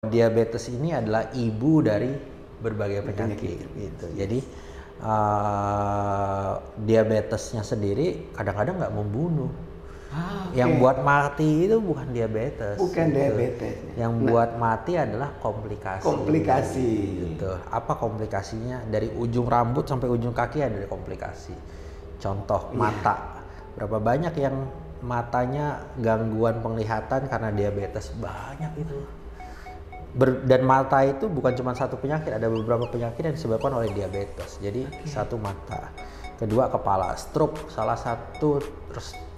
Diabetes ini adalah ibu dari berbagai penyakit gitu. Jadi diabetesnya sendiri kadang-kadang nggak membunuh. Yang buat mati itu bukan diabetes. Bukan gitu. diabetes. Yang buat mati adalah komplikasi. Komplikasi. Gitu. Apa komplikasinya? Dari ujung rambut sampai ujung kaki ada komplikasi. Contoh mata. Berapa banyak yang matanya gangguan penglihatan karena diabetes? Banyak itu. Dan mata itu bukan cuma satu penyakit, ada beberapa penyakit yang disebabkan oleh diabetes. Jadi satu mata. Kedua kepala, stroke. Salah satu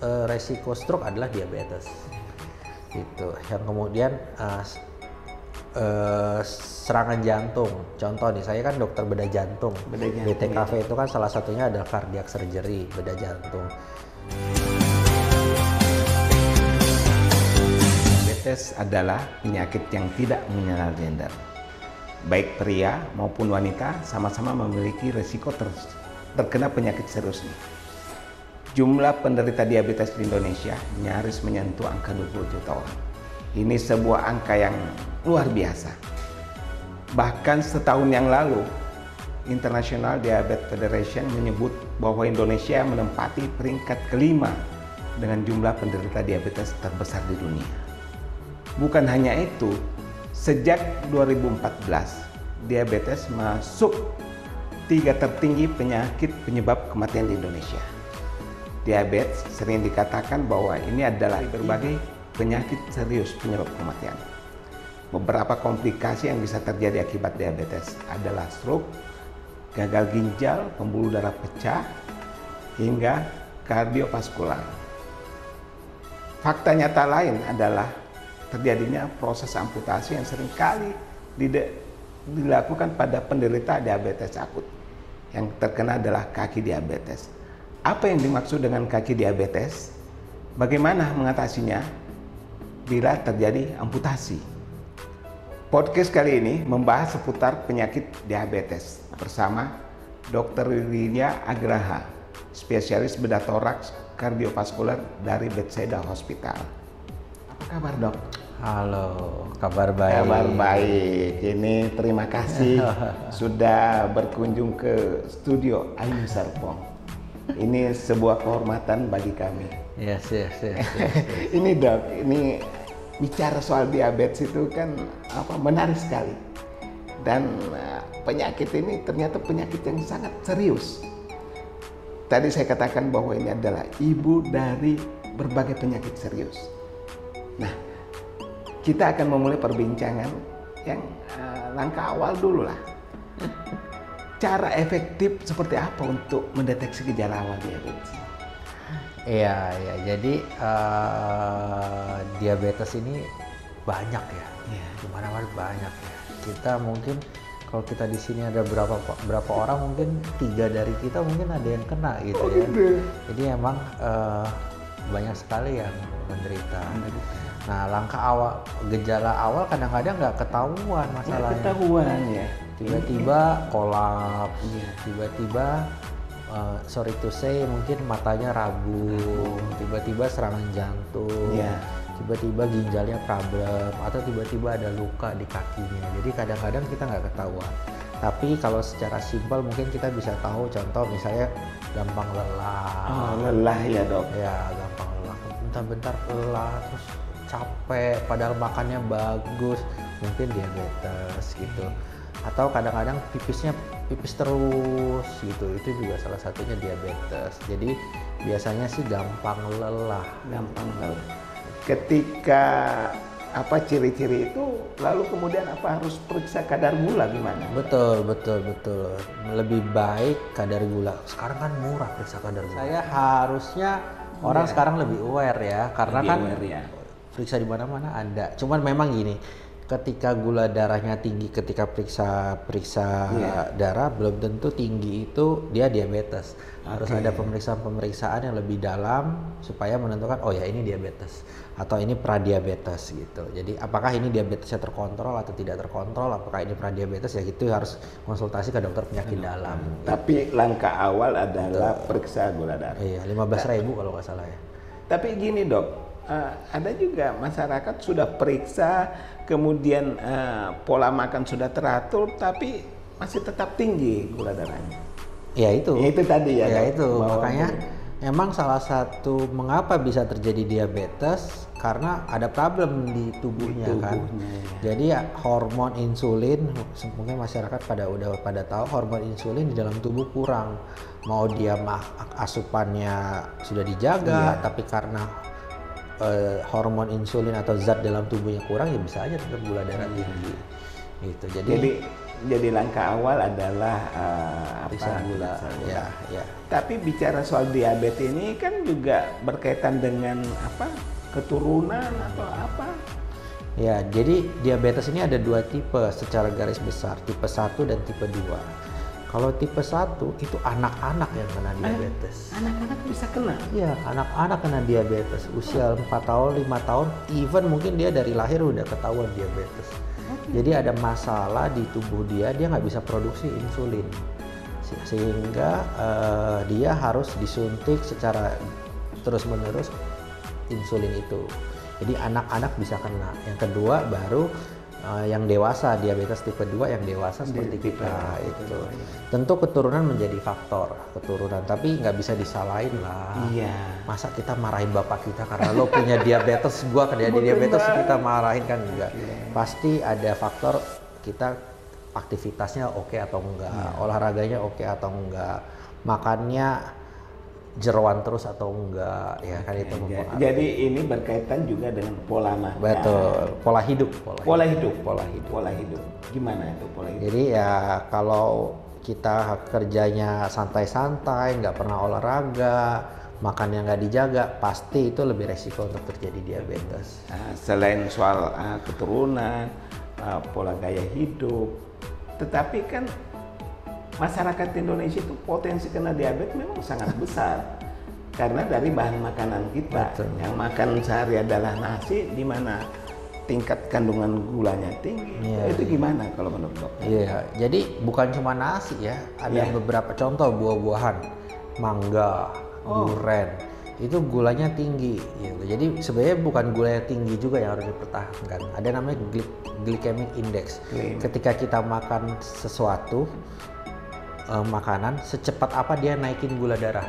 resiko stroke adalah diabetes. Gitu. Yang kemudian serangan jantung. Contoh nih, saya kan dokter bedah jantung. BTKV itu kan salah satunya adalah cardiac surgery, bedah jantung. Diabetes adalah penyakit yang tidak mengenal gender. Baik pria maupun wanita sama-sama memiliki risiko terkena penyakit serius ini. Jumlah penderita diabetes di Indonesia nyaris menyentuh angka 20 juta orang. Ini sebuah angka yang luar biasa. Bahkan setahun yang lalu, International Diabetes Federation menyebut bahwa Indonesia menempati peringkat kelima dengan jumlah penderita diabetes terbesar di dunia. Bukan hanya itu, sejak 2014, diabetes masuk 3 tertinggi penyakit penyebab kematian di Indonesia. Diabetes sering dikatakan bahwa ini adalah berbagai penyakit serius penyebab kematian. Beberapa komplikasi yang bisa terjadi akibat diabetes adalah stroke, gagal ginjal, pembuluh darah pecah, hingga kardiovaskular. Fakta nyata lain adalah terjadinya proses amputasi yang seringkali dilakukan pada penderita diabetes akut. Yang terkena adalah kaki diabetes. Apa yang dimaksud dengan kaki diabetes? Bagaimana mengatasinya bila terjadi amputasi? Podcast kali ini membahas seputar penyakit diabetes bersama Dr. Lilia Agraha, spesialis bedah toraks kardiovaskular dari Bethesda Hospital. Apa kabar, Dok? Halo, kabar baik. Kabar baik. Ini terima kasih sudah berkunjung ke studio Ayu Serpong. Ini sebuah kehormatan bagi kami. Yes. Ini Dok, ini bicara soal diabetes itu kan menarik sekali. Dan penyakit ini ternyata penyakit yang sangat serius. Tadi saya katakan bahwa ini adalah ibu dari berbagai penyakit serius. Nah, kita akan memulai perbincangan yang langkah awal dulu lah. Cara efektif seperti apa untuk mendeteksi gejala awal diabetes? Iya. Jadi diabetes ini banyak ya. Di mana-mana banyak ya. Kita mungkin kalau kita di sini ada berapa orang, mungkin 3 dari kita mungkin ada yang kena gitu ya. Jadi emang banyak sekali yang menderita. Nah, langkah awal, gejala awal kadang-kadang nggak ketahuan masalahnya. Nggak ketahuan ya. Tiba-tiba kolaps, tiba-tiba sorry to say mungkin matanya rabun, tiba-tiba serangan jantung, tiba-tiba ginjalnya problem, atau tiba-tiba ada luka di kakinya. Jadi kadang-kadang kita nggak ketahuan. Tapi kalau secara simpel mungkin kita bisa tahu, contoh misalnya gampang lelah. Lelah ya, Dok. Ya, gampang lelah. Bentar-bentar lelah, terus capek padahal makannya bagus, mungkin diabetes gitu. Atau kadang-kadang pipis terus gitu, itu juga salah satunya diabetes. Jadi biasanya sih gampang lelah. Ketika ciri-ciri itu, lalu kemudian harus periksa kadar gula gimana? Betul. Lebih baik kadar gula. Sekarang kan murah periksa kadar gula. Saya harusnya orang sekarang lebih aware ya, karena periksa di mana-mana ada. Cuman memang gini, ketika gula darahnya tinggi, ketika periksa darah belum tentu tinggi itu dia diabetes. Harus ada pemeriksaan yang lebih dalam supaya menentukan oh ya ini diabetes atau ini pradiabetes gitu. Jadi apakah ini diabetesnya terkontrol atau tidak terkontrol, apakah ini pradiabetes, ya gitu harus konsultasi ke dokter penyakit dalam. Tapi langkah awal adalah periksa gula darah. Iya, 15.000 kalau nggak salah ya. Tapi gini, Dok, ada juga masyarakat sudah periksa, kemudian pola makan sudah teratur, tapi masih tetap tinggi gula darahnya. Ya itu. Ya itu tadi ya. Ya itu, makanya emang salah satu mengapa bisa terjadi diabetes karena ada problem di tubuhnya kan. Ya. Jadi ya, hormon insulin, mungkin masyarakat udah pada tahu hormon insulin di dalam tubuh kurang. Mau dia asupannya sudah dijaga, tapi karena hormon insulin atau zat dalam tubuhnya kurang, ya bisa aja tetap gula darah tinggi. Gitu. Jadi langkah awal adalah periksa gula. Ya. Tapi bicara soal diabetes ini kan juga berkaitan dengan keturunan atau apa? Ya, jadi diabetes ini ada 2 tipe secara garis besar, tipe 1 dan tipe 2. Kalau tipe 1 itu anak-anak yang kena diabetes. Anak-anak bisa kena? Iya, anak-anak kena diabetes. Usia 4 tahun, 5 tahun, even mungkin dia dari lahir udah ketahuan diabetes. Jadi ada masalah di tubuh dia nggak bisa produksi insulin. Sehingga dia harus disuntik secara terus-menerus insulin itu. Jadi anak-anak bisa kena. Yang kedua baru yang dewasa, diabetes tipe 2 yang dewasa seperti kita itu. Tentu keturunan menjadi faktor keturunan, tapi nggak bisa disalahin lah. Iya. Masa kita marahin bapak kita karena lo punya diabetes, gua kena diabetes kita marahin kan enggak. Pasti ada faktor kita aktivitasnya oke atau enggak, olahraganya oke atau enggak, makannya jeroan terus atau enggak, ya kan itu mempengaruhi. Jadi ini berkaitan juga dengan pola makan. Betul, pola hidup. Pola hidup. Gimana itu pola hidup? Jadi ya kalau kita kerjanya santai-santai, nggak pernah olahraga, makannya nggak dijaga, pasti itu lebih resiko untuk terjadi diabetes. Selain soal keturunan, pola gaya hidup, tetapi kan masyarakat Indonesia itu potensi kena diabetes memang sangat besar karena dari bahan makanan kita. Betul. Yang makan sehari adalah nasi, di mana tingkat kandungan gulanya tinggi. Itu gimana kalau menurut dokter? Iya, jadi bukan cuma nasi ya, ada beberapa contoh buah-buahan, mangga, durian, itu gulanya tinggi. Gitu. Jadi sebenarnya bukan gula yang tinggi juga yang harus dipertahankan. Ada namanya glycemic index. Ketika kita makan sesuatu makanan, secepat apa dia naikin gula darah.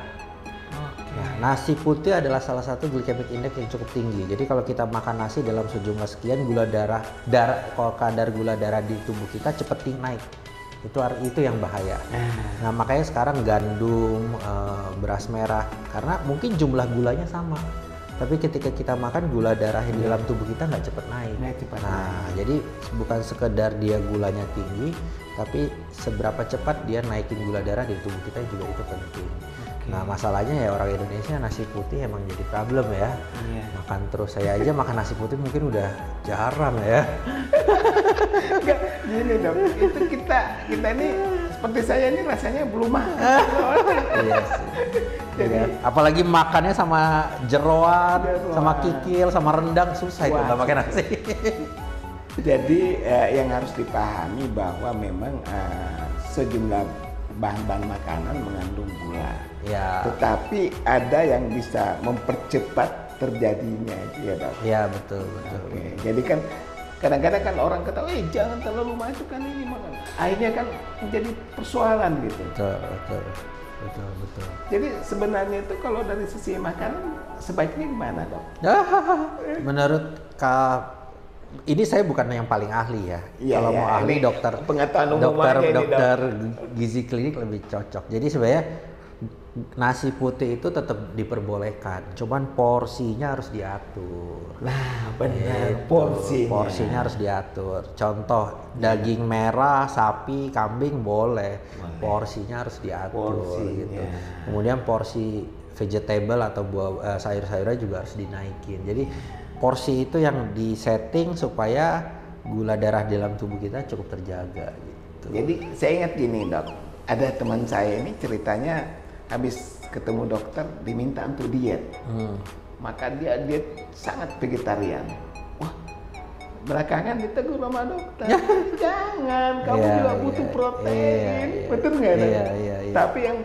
Nah, nasi putih adalah salah satu glycemic index yang cukup tinggi. Jadi kalau kita makan nasi dalam sejumlah sekian, kalau kadar gula darah di tubuh kita cepet naik. Itu yang bahaya. Nah, makanya sekarang gandum, beras merah, karena mungkin jumlah gulanya sama. Tapi ketika kita makan, gula darah di dalam tubuh kita nggak cepat naik. Jadi bukan sekedar dia gulanya tinggi, tapi seberapa cepat dia naikin gula darah di tubuh kita juga itu penting. Nah, masalahnya ya orang Indonesia nasi putih emang jadi problem ya. Makan terus, saya aja makan nasi putih mungkin udah jarang ya. Enggak, gini dok, itu kita ini seperti saya ini rasanya belum mahal. Iya sih. Jadi, apalagi makannya sama jeroan, sama kikil, sama rendang, susah itu nggak pakai nasi. Jadi yang harus dipahami bahwa memang sejumlah bahan-bahan makanan mengandung gula. Ya. Tetapi ada yang bisa mempercepat terjadinya itu ya dok. Iya betul. Jadi kan kadang-kadang kan orang kata, jangan terlalu masukkan ini makan. Akhirnya kan menjadi persoalan gitu. Betul. Jadi sebenarnya itu kalau dari sisi makanan sebaiknya gimana dok? Menurut ini saya bukan yang paling ahli ya. Kalau mau ahli dokter gizi klinik lebih cocok. Jadi sebenarnya nasi putih itu tetap diperbolehkan, cuman porsinya harus diatur. Nah, benar, porsinya harus diatur. Contoh, daging merah, sapi, kambing boleh. Porsinya harus diatur gitu. Kemudian porsi vegetable atau buah sayur-sayurnya juga harus dinaikin. Jadi porsi itu yang disetting supaya gula darah dalam tubuh kita cukup terjaga gitu. Jadi saya ingat gini dok, ada teman saya ini ceritanya habis ketemu dokter diminta untuk diet, maka dia sangat vegetarian. Wah, belakangan ditegur sama dokter, jangan, kamu juga butuh protein, betul nggak? Tapi yang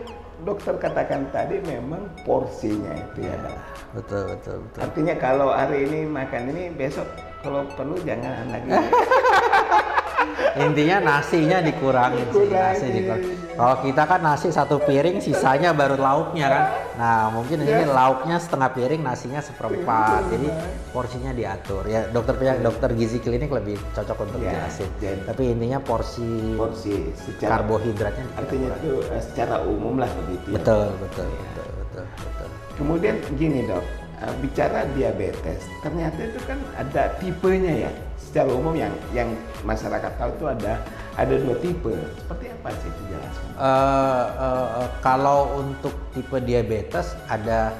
dokter katakan tadi memang porsinya itu ya. Betul. Artinya kalau hari ini makan ini, besok kalau perlu jangan lagi. Intinya nasinya dikurangin sih, nasi dikurangin. Kalau kita kan nasi satu piring, sisanya baru lauknya kan. Nah mungkin ini lauknya setengah piring, nasinya seperempat. Jadi porsinya diatur. Ya dokter gizi klinik lebih cocok untuk jelasin. Tapi intinya porsi secara karbohidratnya. Artinya itu secara umum lah begitu. Betul. Kemudian gini dok, bicara diabetes, ternyata itu kan ada tipenya ya. Secara umum yang masyarakat tahu itu ada 2 tipe. Seperti apa sih itu jelaskan? Kalau untuk tipe diabetes ada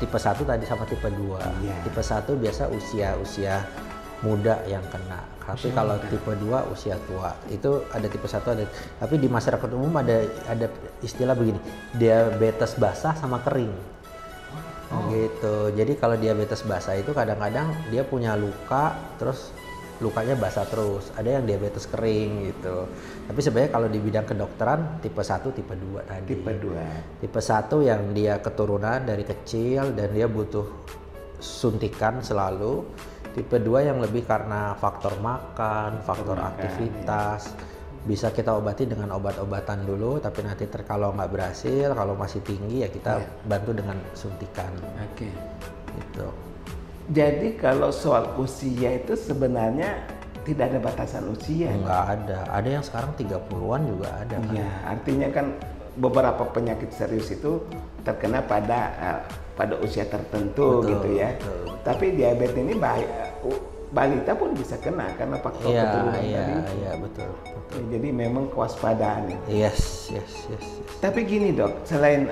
tipe 1 tadi sama tipe 2. Tipe 1 biasa usia muda yang kena. Tapi kalau tipe 2 usia tua. Itu ada tipe 1 ada. Tapi di masyarakat umum ada istilah begini, diabetes basah sama kering. Gitu. Jadi kalau diabetes basah itu kadang-kadang dia punya luka, terus lukanya basah terus. Ada yang diabetes kering gitu. Tapi sebenarnya kalau di bidang kedokteran tipe 1, tipe 2 tadi. Tipe 1 yang dia keturunan dari kecil dan dia butuh suntikan selalu. Tipe 2 yang lebih karena faktor makan, faktor aktivitas. Bisa kita obati dengan obat-obatan dulu, tapi nanti kalau nggak berhasil, kalau masih tinggi ya kita bantu dengan suntikan. Gitu. Jadi kalau soal usia itu sebenarnya tidak ada batasan usia. Nggak ada. Ada yang sekarang 30-an juga ada kan. Iya, artinya kan beberapa penyakit serius itu terkena pada usia tertentu gitu ya. Tapi diabetes ini balita pun bisa kena karena faktor keturunan tadi. Iya, betul. Jadi memang kewaspadaan itu. Yes. Tapi gini dok, selain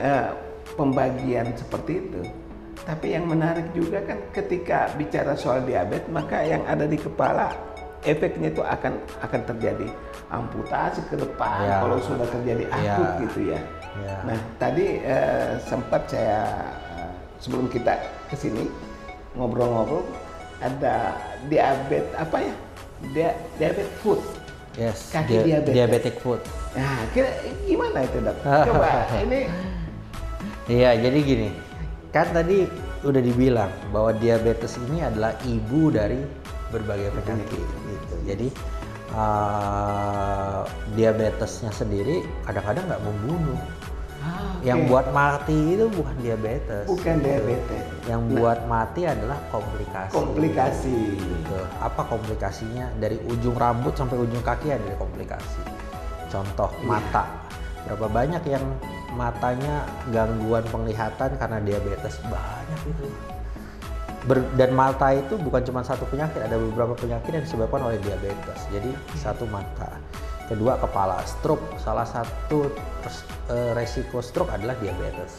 pembagian seperti itu, tapi yang menarik juga kan ketika bicara soal diabetes, maka yang ada di kepala efeknya itu akan terjadi amputasi ke depan kalau sudah terjadi akut gitu ya. Nah tadi sempat saya sebelum kita kesini ngobrol-ngobrol, ada diabetes apa ya? Diabetes food. Yes. Kaki diabetic food. Nah, gimana itu dok? Coba ini. Iya, jadi gini. Kan tadi udah dibilang bahwa diabetes ini adalah ibu dari berbagai penyakit gitu. Jadi diabetesnya sendiri kadang-kadang nggak membunuh. Yang buat mati itu bukan diabetes. Bukan diabetes. Yang buat mati adalah komplikasi. Gitu. Apa komplikasinya? Dari ujung rambut sampai ujung kaki ada komplikasi. Contoh mata. Berapa banyak yang matanya gangguan penglihatan karena diabetes? Banyak itu. Dan mata itu bukan cuma satu penyakit, ada beberapa penyakit yang disebabkan oleh diabetes. Jadi satu mata. Kedua kepala, stroke. Salah satu resiko stroke adalah diabetes.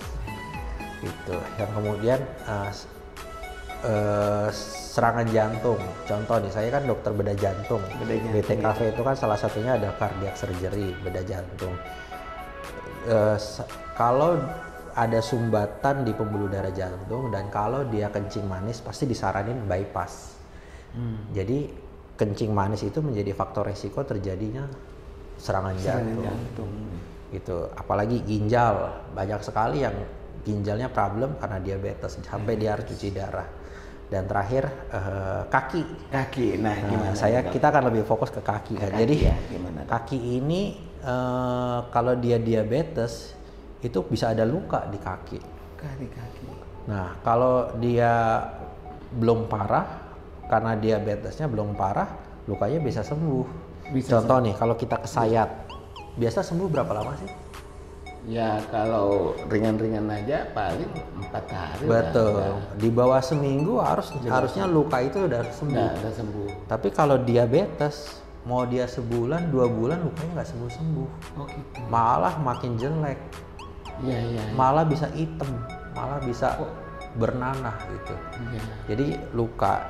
Gitu. Yang kemudian serangan jantung. Contoh nih, saya kan dokter bedah jantung. BTKV itu kan salah satunya ada cardiac surgery, bedah jantung. Kalau ada sumbatan di pembuluh darah jantung dan kalau dia kencing manis pasti disaranin bypass. Jadi kencing manis itu menjadi faktor resiko terjadinya serangan jantung. Gitu. Apalagi ginjal, banyak sekali yang ginjalnya problem karena diabetes sampai dia harus cuci darah. Dan terakhir kaki. Nah, gimana? Kita akan lebih fokus ke kaki kan. Jadi kaki ini kalau dia diabetes itu bisa ada luka di kaki. Nah, kalau dia belum parah karena diabetesnya belum parah, lukanya bisa sembuh. Contoh nih, kalau kita kesayat, biasa sembuh berapa lama sih? Ya kalau ringan-ringan aja paling 4 hari. Betul. Di bawah seminggu harusnya luka itu udah sembuh. Tapi kalau diabetes, mau dia sebulan, 2 bulan lukanya nggak sembuh-sembuh. Gitu. Malah makin jelek. Malah bisa hitam, malah bisa bernanah gitu. Jadi luka,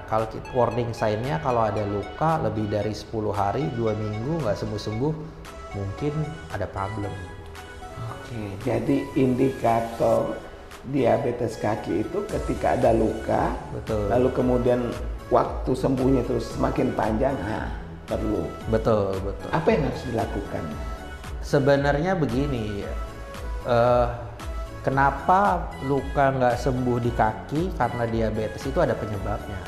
kalau warning sign-nya kalau ada luka lebih dari 10 hari, 2 minggu nggak sembuh-sembuh, mungkin ada problem. Jadi indikator diabetes kaki itu ketika ada luka, lalu kemudian waktu sembuhnya terus semakin panjang, perlu. Betul. Apa yang harus dilakukan? Sebenarnya begini, kenapa luka nggak sembuh di kaki karena diabetes itu ada penyebabnya.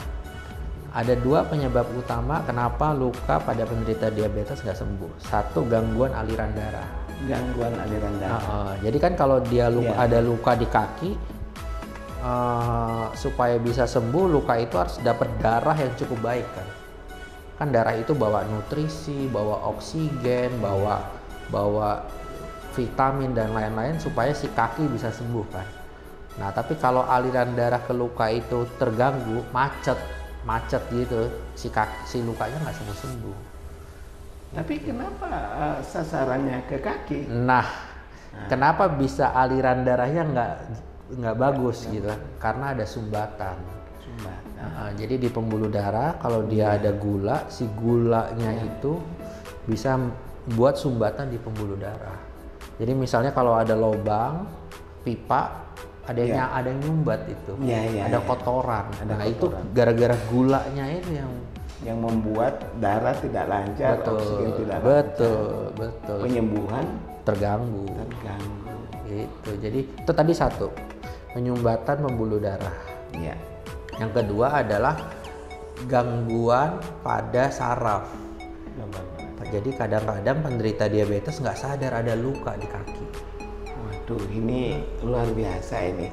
Ada 2 penyebab utama kenapa luka pada penderita diabetes nggak sembuh. 1, gangguan aliran darah. Gangguan aliran darah. Jadi kan kalau dia ada luka di kaki, supaya bisa sembuh luka itu harus dapat darah yang cukup baik kan. Kan darah itu bawa nutrisi, bawa oksigen, bawa vitamin dan lain-lain supaya si kaki bisa sembuh kan. Nah tapi kalau aliran darah ke luka itu terganggu, macet gitu, si lukanya nggak sembuh. Tapi kenapa sasarannya ke kaki? Nah, kenapa bisa aliran darahnya nggak bagus gitu? Karena ada sumbatan. Jadi di pembuluh darah kalau dia ada gula, si gulanya itu bisa buat sumbatan di pembuluh darah. Jadi misalnya kalau ada lubang pipa, ada yang nyumbat itu, ada kotoran. Nah itu gara-gara gulanya itu yang membuat darah tidak lancar, oksigen tidak lancar. Betul. Penyembuhan terganggu. Gitu. Jadi itu tadi 1, penyumbatan pembuluh darah. Iya. Yang kedua adalah gangguan pada saraf. Jadi kadang-kadang penderita diabetes nggak sadar ada luka di kaki. Waduh, ini luar biasa ini.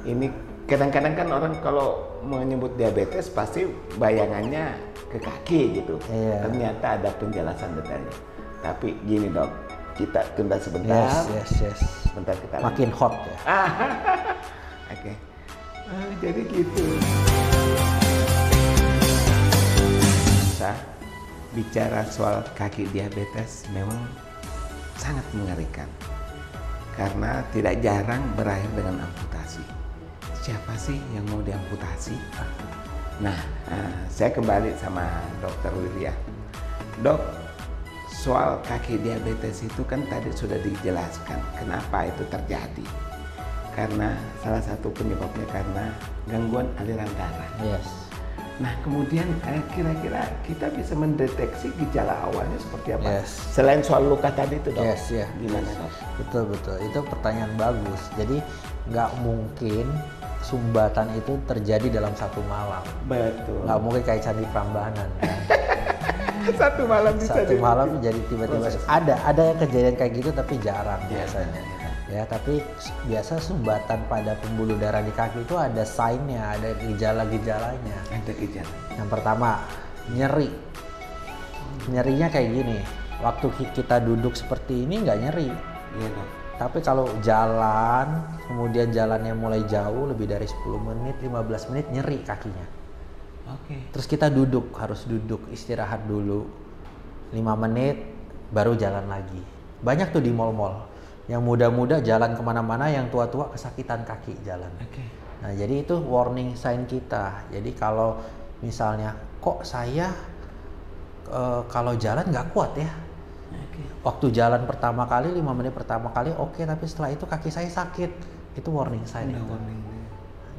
Ini kadang-kadang kan orang kalau menyebut diabetes pasti bayangannya ke kaki gitu. Iya. Ternyata ada penjelasan detailnya. Tapi gini dok, kita tunda sebentar. Yes. Sebentar kita makin hot ya. Oke. Jadi gitu. Bicara soal kaki diabetes memang sangat mengerikan karena tidak jarang berakhir dengan amputasi. Siapa sih yang mau diamputasi? Nah, saya kembali sama Dokter Wirya. Dok, soal kaki diabetes itu kan tadi sudah dijelaskan kenapa itu terjadi. Karena salah satu penyebabnya karena gangguan aliran darah. Yes. Nah kemudian kira-kira kita bisa mendeteksi gejala awalnya seperti apa? Yes. Selain soal luka tadi itu dok? Yes, ya. Gimana dok? Betul. Itu pertanyaan bagus. Jadi nggak mungkin sumbatan itu terjadi dalam 1 malam. Betul. Nggak mungkin kayak Candi Prambanan. Kan? 1 malam bisa. 1 malam jadi tiba-tiba. Ada yang kejadian kayak gitu tapi jarang biasanya. Ya, tapi biasa sumbatan pada pembuluh darah di kaki itu ada sign-nya, ada gejala-gejalanya. Ada gejala. Yang pertama, nyeri. Nyerinya kayak gini. Waktu kita duduk seperti ini nggak nyeri. Iya dok. Tapi kalau jalan, kemudian jalannya mulai jauh, lebih dari 10 menit, 15 menit nyeri kakinya. Oke. Terus kita harus duduk, istirahat dulu. 5 menit, baru jalan lagi. Banyak tuh di mall-mall. Yang muda-muda jalan kemana-mana, yang tua-tua kesakitan kaki jalan. Nah jadi itu warning sign kita. Jadi kalau misalnya kok saya kalau jalan nggak kuat ya. Waktu jalan pertama kali 5 menit pertama kali oke, tapi setelah itu kaki saya sakit. Itu warning sign.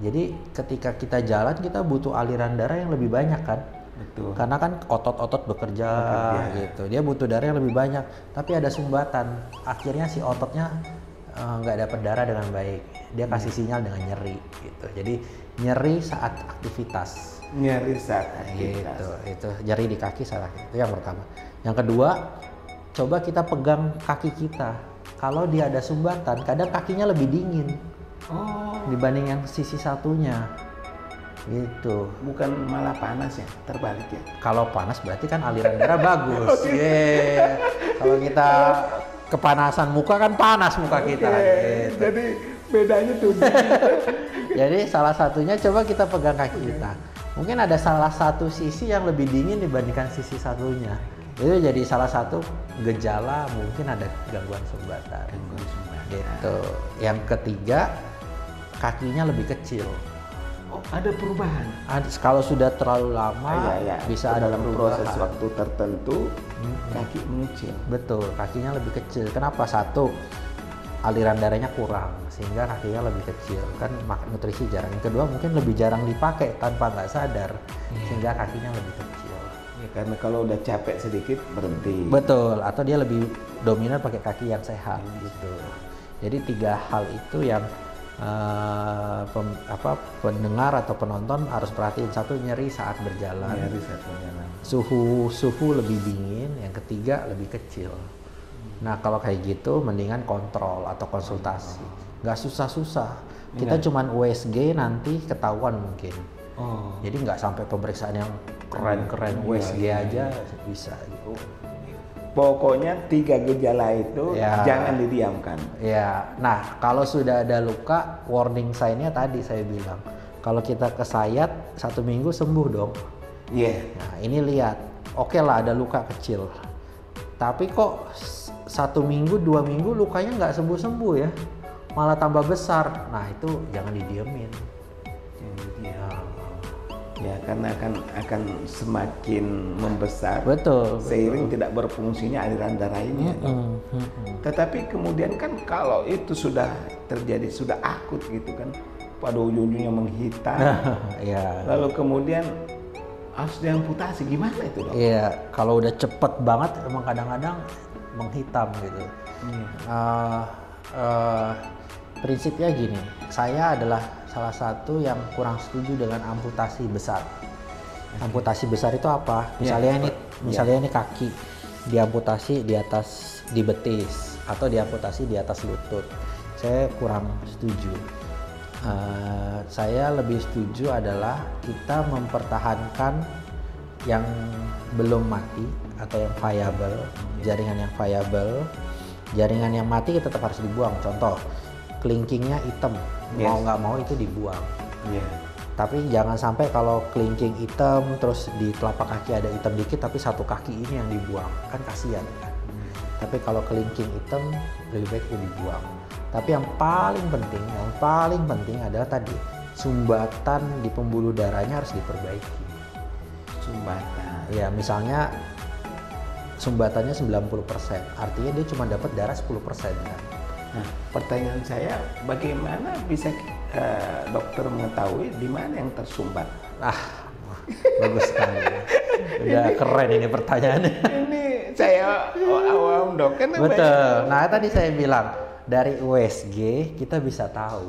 Jadi ketika kita jalan kita butuh aliran darah yang lebih banyak kan. Betul. Karena kan otot-otot bekerja gitu, dia butuh darah yang lebih banyak, tapi ada sumbatan, akhirnya si ototnya nggak dapat darah dengan baik, dia kasih sinyal dengan nyeri gitu. Jadi nyeri saat aktivitas. Nyeri saat aktivitas. Gitu, itu nyeri di kaki saat aktivitas. Itu yang pertama. Yang kedua, coba kita pegang kaki kita. Kalau dia ada sumbatan, kadang kakinya lebih dingin dibanding yang sisi satunya. Gitu. Bukan malah panas ya, terbalik ya. Kalau panas berarti kan aliran darah bagus. Kalau kita kepanasan muka kan panas muka kita. Gitu. Jadi bedanya tuh. Jadi salah satunya coba kita pegang kaki kita. Mungkin ada salah satu sisi yang lebih dingin dibandingkan sisi satunya. Itu jadi salah satu gejala mungkin ada gangguan sumbatan. Gitu. Yang ketiga, kakinya lebih kecil. Oh, ada perubahan. Kalau sudah terlalu lama, bisa ada dalam perubahan. Proses waktu tertentu, kaki mengecil. Betul, kakinya lebih kecil. Kenapa? 1, aliran darahnya kurang, sehingga kakinya lebih kecil. Kan makan nutrisi jarang. Yang kedua, mungkin lebih jarang dipakai tanpa nggak sadar, sehingga kakinya lebih kecil. Ya, karena kalau udah capek sedikit berhenti. Betul, atau dia lebih dominan pakai kaki yang sehat gitu. Jadi 3 hal itu yang pendengar atau penonton harus perhatiin. Satu, nyeri saat berjalan. Nyeri saat berjalan. Suhu lebih dingin. Yang ketiga, lebih kecil. Nah kalau kayak gitu mendingan kontrol atau konsultasi. Nggak susah-susah. Kita cuman USG nanti ketahuan mungkin. Jadi nggak sampai pemeriksaan yang keren-keren, USG aja bisa gitu. Pokoknya 3 gejala itu jangan didiamkan. Ya, nah kalau sudah ada luka, warning sign-nya tadi saya bilang. Kalau kita kesayat 1 minggu sembuh dong. Iya. Nah ini lihat, oke lah ada luka kecil. Tapi kok 1 minggu, 2 minggu lukanya nggak sembuh-sembuh ya. Malah tambah besar. Nah itu jangan didiemin. Ya, karena akan semakin membesar. Betul. Seiring tidak berfungsinya aliran darah ini. Tetapi kemudian kan kalau itu sudah terjadi, sudah akut gitu kan, pada ujung-ujungnya menghitam. Ya. Lalu kemudian harus diamputasi, gimana itu dok? Iya, kalau udah cepet banget emang kadang-kadang menghitam gitu. Prinsipnya gini, saya adalah salah satu yang kurang setuju dengan amputasi besar. Amputasi besar itu apa? Misalnya ini kaki diamputasi di betis atau diamputasi di atas lutut. Saya kurang setuju. Saya lebih setuju adalah kita mempertahankan yang belum mati atau yang viable, jaringan yang viable. Jaringan yang mati tetap harus dibuang. Contoh, kelingkingnya hitam, mau nggak mau itu dibuang. Tapi jangan sampai kalau kelingking hitam terus di telapak kaki ada hitam dikit tapi satu kaki ini yang dibuang, kan kasihan kan. Tapi kalau kelingking hitam lebih baik itu dibuang. Tapi yang paling penting adalah tadi sumbatan di pembuluh darahnya harus diperbaiki. Sumbatan. Ya misalnya sumbatannya 90%, artinya dia cuma dapat darah 10% kan. Nah, pertanyaan saya, bagaimana bisa dokter mengetahui di mana yang tersumbat? Bagus sekali. Udah keren ini pertanyaannya. Ini saya awam dok, kan? Betul. Nah tadi saya bilang dari USG kita bisa tahu.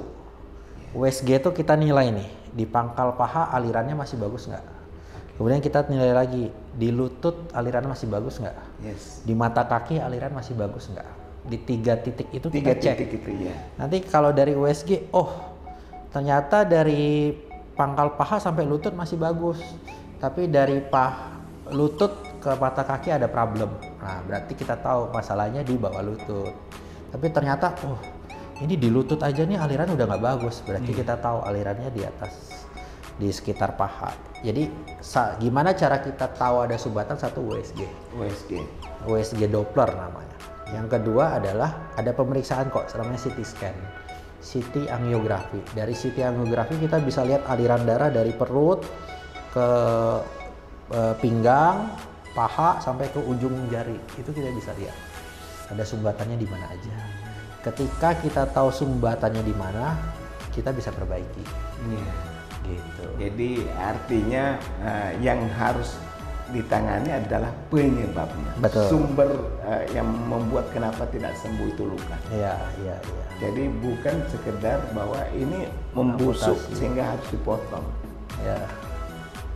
USG itu kita nilai nih di pangkal paha alirannya masih bagus nggak? Kemudian kita nilai lagi di lutut alirannya masih bagus nggak? Di mata kaki aliran masih bagus nggak? Di 3 titik itu kita cek. Nanti kalau dari USG, ternyata dari pangkal paha sampai lutut masih bagus, tapi dari lutut ke mata kaki ada problem. Nah berarti kita tahu masalahnya di bawah lutut. Tapi ternyata ini di lutut aja nih aliran udah nggak bagus, berarti kita tahu alirannya di atas, di sekitar paha. Jadi gimana cara kita tahu ada sumbatan? Satu, USG Doppler namanya. Yang kedua adalah ada pemeriksaan namanya CT scan, CT angiografi. Dari CT angiografi kita bisa lihat aliran darah dari perut ke pinggang, paha sampai ke ujung jari. Itu kita bisa lihat ada sumbatannya di mana aja. Ketika kita tahu sumbatannya di mana, kita bisa perbaiki. Gitu. Jadi artinya yang harus ditangani adalah penyebabnya. Betul. Sumber yang membuat kenapa tidak sembuh itu luka. Iya. Jadi bukan sekedar bahwa ini membusuk sehingga harus dipotong. Ya.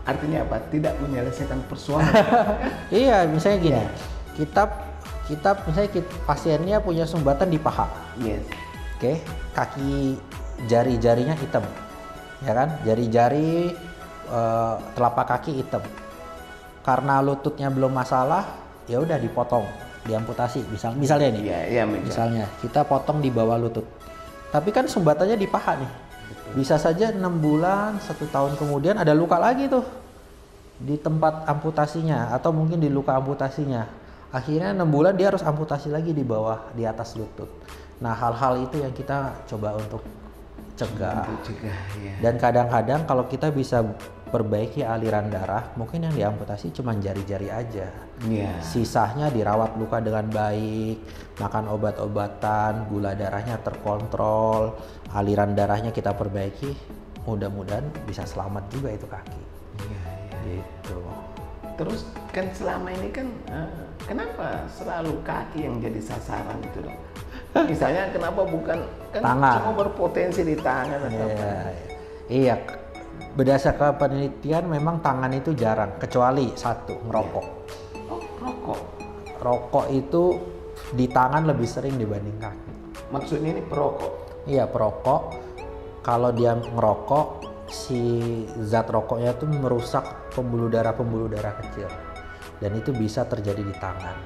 Artinya apa? Tidak menyelesaikan persoalan. Iya, misalnya gini. Kita misalnya pasiennya punya sumbatan di paha. Oke, kaki jari-jarinya hitam. Ya kan? Jari-jari telapak kaki hitam. Karena lututnya belum masalah, ya udah dipotong, diamputasi. Misalnya nih, misalnya kita potong di bawah lutut. Tapi kan sumbatannya di paha nih. Bisa saja 6 bulan, 1 tahun kemudian ada luka lagi tuh di tempat amputasinya atau mungkin di luka amputasinya. Akhirnya 6 bulan dia harus amputasi lagi di bawah, di atas lutut. Nah hal-hal itu yang kita coba untuk cegah. Dan kadang-kadang kalau kita bisa perbaiki aliran darah, mungkin yang diamputasi cuma jari-jari aja. Sisanya dirawat luka dengan baik, makan obat-obatan, gula darahnya terkontrol, aliran darahnya kita perbaiki, mudah-mudahan bisa selamat juga itu kaki. Gitu. Terus kan selama ini kan kenapa selalu kaki yang jadi sasaran itu dok? Misalnya kenapa bukan kan tangan. Semua berpotensi di tangan atau apa? Iya, berdasarkan penelitian memang tangan itu jarang, kecuali satu, ngerokok. Oh, rokok. Rokok itu di tangan lebih sering dibanding kaki. Maksudnya ini perokok? Iya, perokok. Kalau dia ngerokok, si zat rokoknya itu merusak pembuluh darah kecil. Dan itu bisa terjadi di tangan.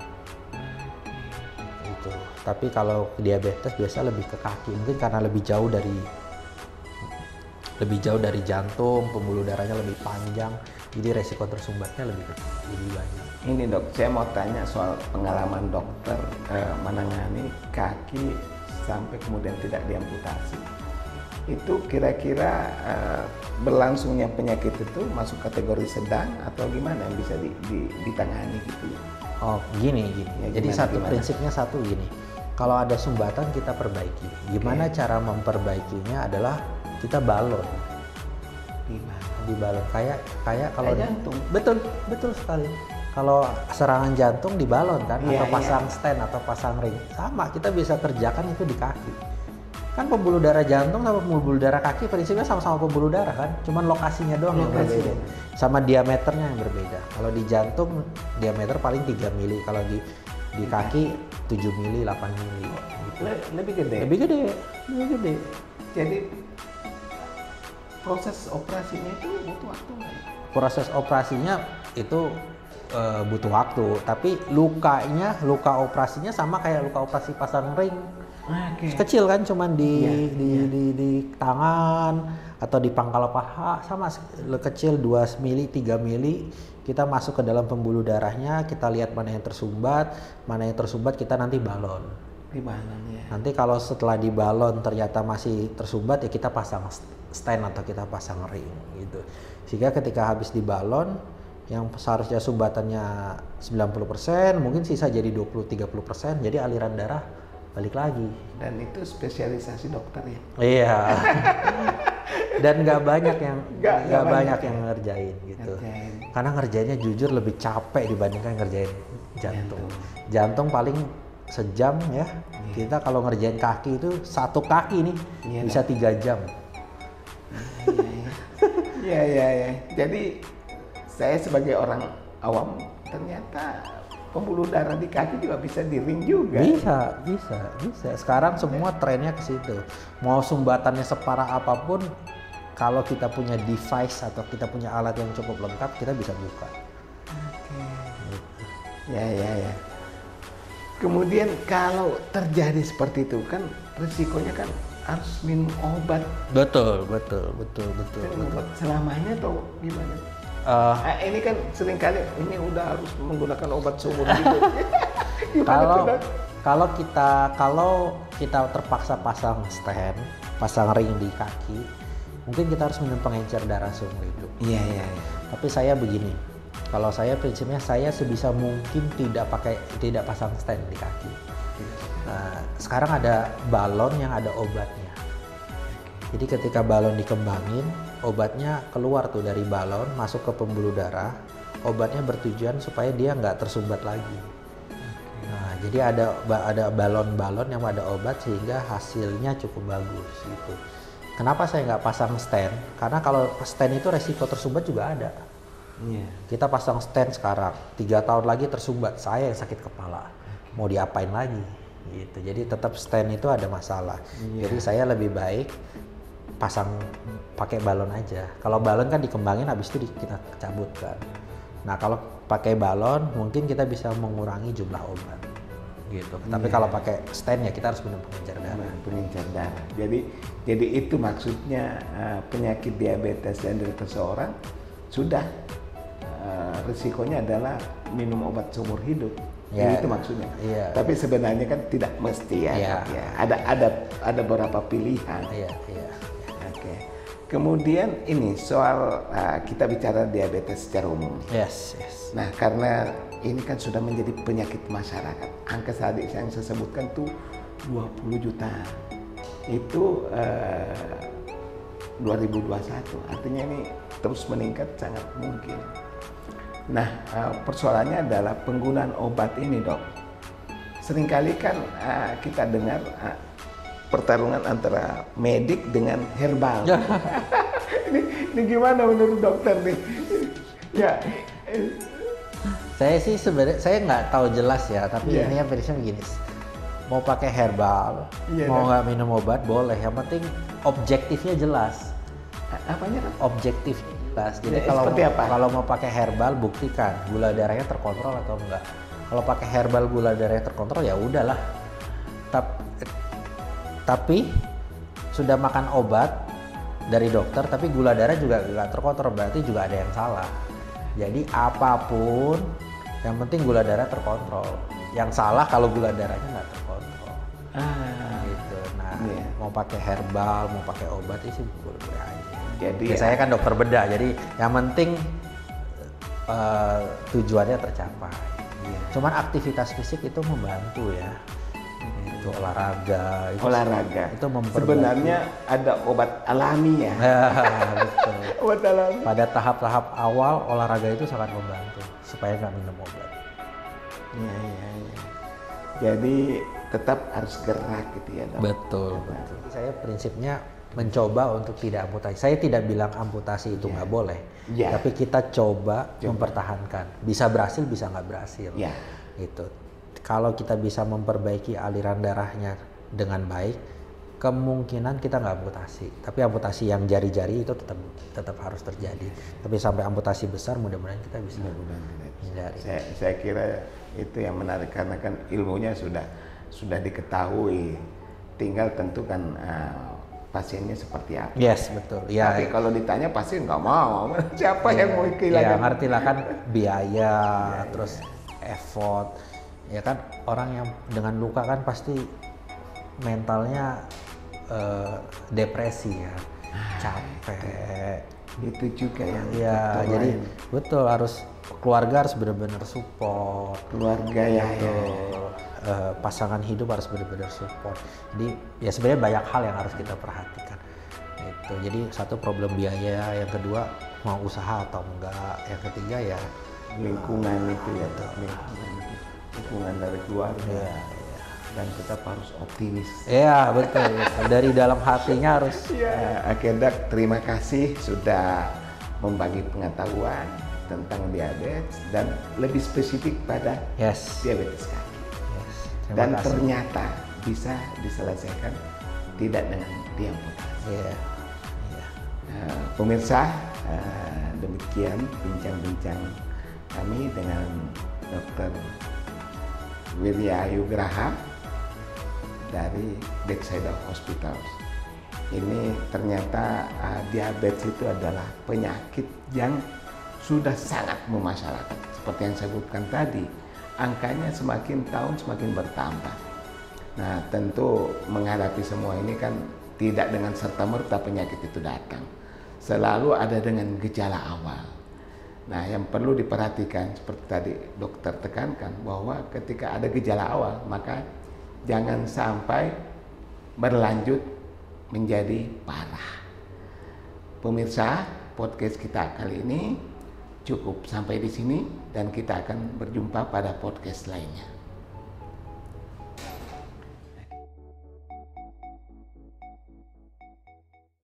Itu. Tapi kalau diabetes biasa lebih ke kaki, mungkin karena lebih jauh dari jantung, pembuluh darahnya lebih panjang, jadi resiko tersumbatnya lebih banyak. Ini dok, saya mau tanya soal pengalaman dokter menangani kaki sampai kemudian tidak diamputasi. Itu kira-kira berlangsungnya penyakit itu masuk kategori sedang atau gimana yang bisa ditangani gitu? Oh gini. Ya, jadi prinsipnya satu gini. Kalau ada sumbatan kita perbaiki. Gimana cara memperbaikinya adalah kita balon. Di balon kayak kalau jantung. Betul sekali. Kalau serangan jantung di balon kan, atau pasang stand atau pasang ring, sama kita bisa kerjakan itu di kaki. Kan pembuluh darah jantung sama pembuluh darah kaki prinsipnya sama-sama pembuluh darah kan, cuman lokasinya doang yang berbeda, sama diameternya yang berbeda. Kalau di jantung diameter paling 3 mili, kalau di kaki 7 mili, 8 mili. Gitu. Lebih gede. Jadi proses operasinya itu butuh waktu nggak? Proses operasinya itu butuh waktu, tapi luka operasinya sama kayak luka operasi pasang ring. Kecil kan, cuman di tangan atau di pangkal paha, sama kecil 2 mili, 3 mili. Kita masuk ke dalam pembuluh darahnya, kita lihat mana yang tersumbat kita nanti balon. Di balonnya. Nanti kalau setelah di balon ternyata masih tersumbat, ya kita pasang stand atau kita pasang ring gitu. Sehingga ketika habis di balon, yang seharusnya sumbatannya 90%, mungkin sisa jadi 20-30%, jadi aliran darah balik lagi. Dan itu spesialisasi dokter ya? Iya. Dan nggak banyak yang ngerjain gitu. Karena ngerjainnya jujur lebih capek dibandingkan ngerjain jantung. Jantung paling sejam ya. Kita kalau ngerjain kaki itu satu kaki nih bisa 3 jam. Iya. Jadi saya sebagai orang awam ternyata pembuluh darah di kaki juga bisa di ring juga. Bisa. Sekarang semua trennya ke situ. Mau sumbatannya separah apapun, kalau kita punya device atau kita punya alat yang cukup lengkap, kita bisa buka. Ya. Kemudian kalau terjadi seperti itu kan risikonya kan harus minum obat. Betul. Obat selamanya atau gimana? Ini kan seringkali ini udah harus menggunakan obat seumur hidup. Kalau kita terpaksa pasang stand, pasang ring di kaki, mungkin kita harus minum pengencer darah seumur hidup. Iya. Tapi saya begini, kalau saya prinsipnya saya sebisa mungkin tidak pasang stand di kaki. Nah, sekarang ada balon yang ada obatnya. Jadi ketika balon dikembangin, obatnya keluar tuh dari balon, masuk ke pembuluh darah. Obatnya bertujuan supaya dia nggak tersumbat lagi. Nah, jadi ada balon-balon yang ada obat sehingga hasilnya cukup bagus gitu. Kenapa saya nggak pasang stand? Karena kalau stand itu resiko tersumbat juga ada. Kita pasang stand sekarang, 3 tahun lagi tersumbat, saya yang sakit kepala. Mau diapain lagi? Gitu. Jadi tetap stand itu ada masalah. Jadi saya lebih baik pasang pakai balon aja. Kalau balon kan dikembangin, habis itu kita cabutkan. Nah kalau pakai balon mungkin kita bisa mengurangi jumlah obat gitu. Tapi kalau pakai stand ya kita harus minum pengencer darah. Jadi itu maksudnya penyakit diabetes dan dari seseorang sudah risikonya adalah minum obat seumur hidup. Itu maksudnya. Tapi sebenarnya kan tidak mesti ya. Ada beberapa pilihan. Kemudian ini soal kita bicara diabetes secara umum. Yes. Nah karena ini kan sudah menjadi penyakit masyarakat. Angka tadi yang saya sebutkan tuh 20 juta. Itu 2021. Artinya ini terus meningkat sangat mungkin. Nah, persoalannya adalah penggunaan obat ini, Dok. Seringkali kan kita dengar pertarungan antara medik dengan herbal. ini gimana menurut dokter nih? Ya. Saya sih sebenarnya saya nggak tahu jelas ya, tapi ini yang prinsipnya begini. Mau pakai herbal, mau nggak minum obat boleh. Yang penting objektifnya jelas. Apanya kan? Objektifnya jelas. Jadi ya, kalau mau pakai herbal, buktikan gula darahnya terkontrol atau enggak. Kalau pakai herbal gula darahnya terkontrol ya udahlah. Tapi sudah makan obat dari dokter, tapi gula darah juga nggak terkontrol, berarti juga ada yang salah. Jadi apapun, yang penting gula darah terkontrol. Yang salah kalau gula darahnya nggak terkontrol. Gitu. Nah, mau pakai herbal, mau pakai obat itu boleh-boleh aja. Jadi saya kan dokter bedah, jadi yang penting tujuannya tercapai. Cuman aktivitas fisik itu membantu ya. Itu olahraga. Itu memperbaiki. Sebenarnya ada obat alami ya. Betul. Obat alami. Pada tahap-tahap awal olahraga itu sangat membantu supaya nggak minum obat. Iya. Jadi tetap harus gerak gitu ya, Dok. Betul. Saya prinsipnya mencoba untuk tidak amputasi. Saya tidak bilang amputasi itu nggak boleh, tapi kita coba mempertahankan. Bisa berhasil, bisa nggak berhasil. Gitu. Kalau kita bisa memperbaiki aliran darahnya dengan baik, kemungkinan kita nggak amputasi. Tapi amputasi yang jari-jari itu tetap harus terjadi. Tapi sampai amputasi besar, mudah-mudahan kita bisa hindari. Saya kira itu yang menarik karena kan ilmunya sudah diketahui. Tinggal tentukan pasiennya seperti apa. Yes, betul. Ya, tapi kalau ditanya pasien nggak mau. Siapa yang mau kehilangan? Ya ngerti lah kan biaya, terus effort. Ya kan orang yang dengan luka kan pasti mentalnya depresi ya, capek. Itu juga yang jadi betul harus keluarga harus benar-benar support. Keluarga ya. Pasangan hidup harus benar-benar support. Jadi ya sebenarnya banyak hal yang harus kita perhatikan. Itu. Jadi satu problem biaya, yang kedua mau usaha atau enggak, yang ketiga ya lingkungan itu ya, lingkungan dari keluarga. Dan tetap harus optimis. Iya betul. Dari dalam hatinya harus. Akhirnya terima kasih sudah membagi pengetahuan tentang diabetes dan lebih spesifik pada diabetes kaki. Dan ternyata bisa diselesaikan tidak dengan diamputasi. Pemirsa, demikian bincang-bincang kami dengan Dr. Wirya Ayugraha dari Bethesda Hospital. Ini ternyata diabetes itu adalah penyakit yang sudah sangat memasyarakat. Seperti yang saya sebutkan tadi, angkanya semakin tahun semakin bertambah. Nah, tentu menghadapi semua ini kan tidak dengan serta-merta penyakit itu datang. Selalu ada dengan gejala awal. Nah, yang perlu diperhatikan seperti tadi dokter tekankan bahwa ketika ada gejala awal, maka jangan sampai berlanjut menjadi parah. Pemirsa, podcast kita kali ini cukup sampai di sini dan kita akan berjumpa pada podcast lainnya.